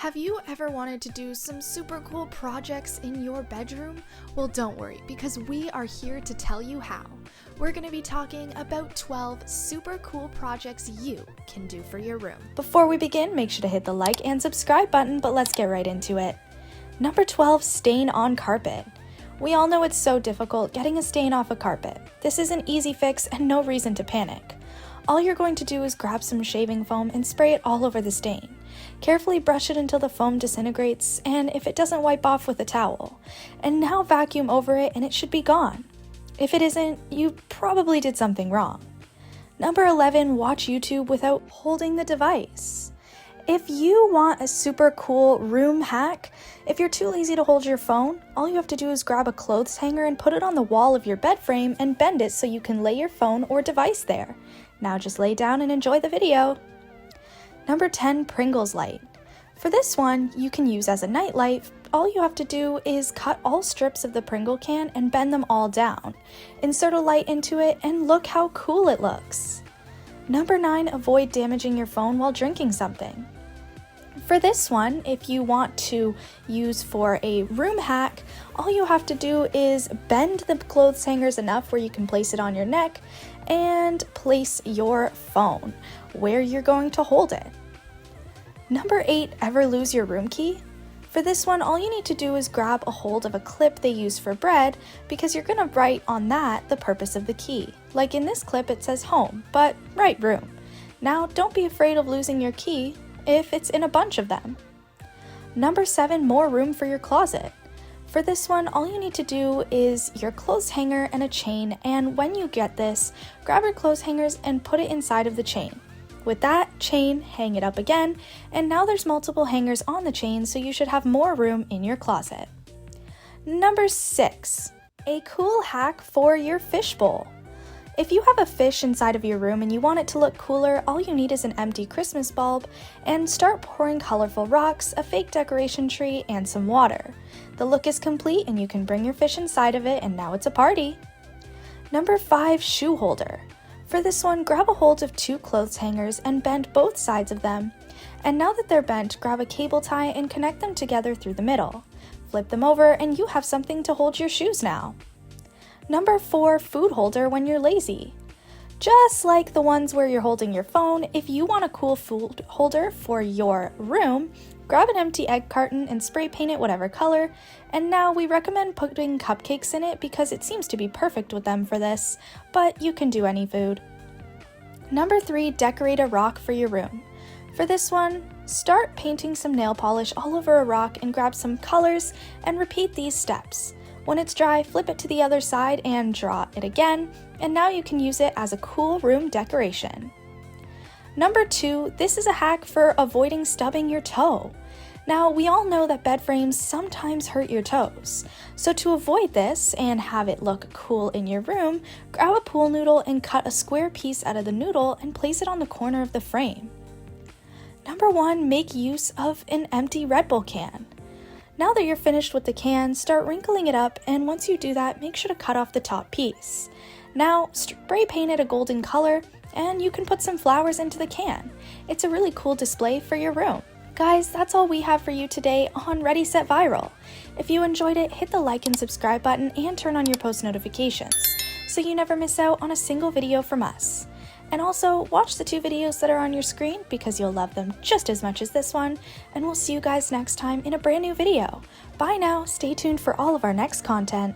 Have you ever wanted to do some super cool projects in your bedroom? Well, don't worry, because we are here to tell you how. We're going to be talking about 12 super cool projects you can do for your room. Before we begin, make sure to hit the like and subscribe button, but let's get right into it. Number 12, stain on carpet. We all know it's so difficult getting a stain off a carpet. This is an easy fix and no reason to panic. All you're going to do is grab some shaving foam and spray it all over the stain. Carefully brush it until the foam disintegrates, and if it doesn't, wipe off with a towel. And now vacuum over it and it should be gone. If it isn't, you probably did something wrong. Number 11, watch YouTube without holding the device. If you want a super cool room hack, if you're too lazy to hold your phone, all you have to do is grab a clothes hanger and put it on the wall of your bed frame and bend it so you can lay your phone or device there. Now just lay down and enjoy the video. Number 10, Pringles light. For this one, you can use as a night light. All you have to do is cut all strips of the Pringle can and bend them all down. Insert a light into it and look how cool it looks. Number 9, avoid damaging your phone while drinking something. For this one, if you want to use for a room hack, all you have to do is bend the clothes hangers enough where you can place it on your neck and place your phone where you're going to hold it. Number 8, ever lose your room key? For this one, all you need to do is grab a hold of a clip they use for bread because you're going to write on that the purpose of the key. Like in this clip, it says home, but write room. Now, don't be afraid of losing your key if it's in a bunch of them. Number 7, more room for your closet. For this one, all you need to do is your clothes hanger and a chain, and when you get this, grab your clothes hangers and put it inside of the chain. With that chain, hang it up again, and now there's multiple hangers on the chain, so you should have more room in your closet. Number 6, a cool hack for your fishbowl. If you have a fish inside of your room and you want it to look cooler, all you need is an empty Christmas bulb and start pouring colorful rocks, a fake decoration tree, and some water. The look is complete and you can bring your fish inside of it and now it's a party. Number 5, shoe holder. For this one, grab a hold of 2 clothes hangers and bend both sides of them. And now that they're bent, grab a cable tie and connect them together through the middle. Flip them over and you have something to hold your shoes now. Number 4, food holder when you're lazy. Just like the ones where you're holding your phone, if you want a cool food holder for your room, grab an empty egg carton and spray paint it whatever color. And now we recommend putting cupcakes in it because it seems to be perfect with them for this, but you can do any food. Number 3, decorate a rock for your room. For this one, start painting some nail polish all over a rock and grab some colors and repeat these steps. When it's dry, flip it to the other side and draw it again, and now you can use it as a cool room decoration. Number 2, this is a hack for avoiding stubbing your toe. Now, we all know that bed frames sometimes hurt your toes. So to avoid this and have it look cool in your room, grab a pool noodle and cut a square piece out of the noodle and place it on the corner of the frame. Number 1, make use of an empty Red Bull can. Now that you're finished with the can, start wrinkling it up, and once you do that, make sure to cut off the top piece. Now, spray paint it a golden color, and you can put some flowers into the can. It's a really cool display for your room. Guys, that's all we have for you today on Ready Set Viral. If you enjoyed it, hit the like and subscribe button and turn on your post notifications so you never miss out on a single video from us. And also, watch the 2 videos that are on your screen because you'll love them just as much as this one, and we'll see you guys next time in a brand new video. Bye now, stay tuned for all of our next content.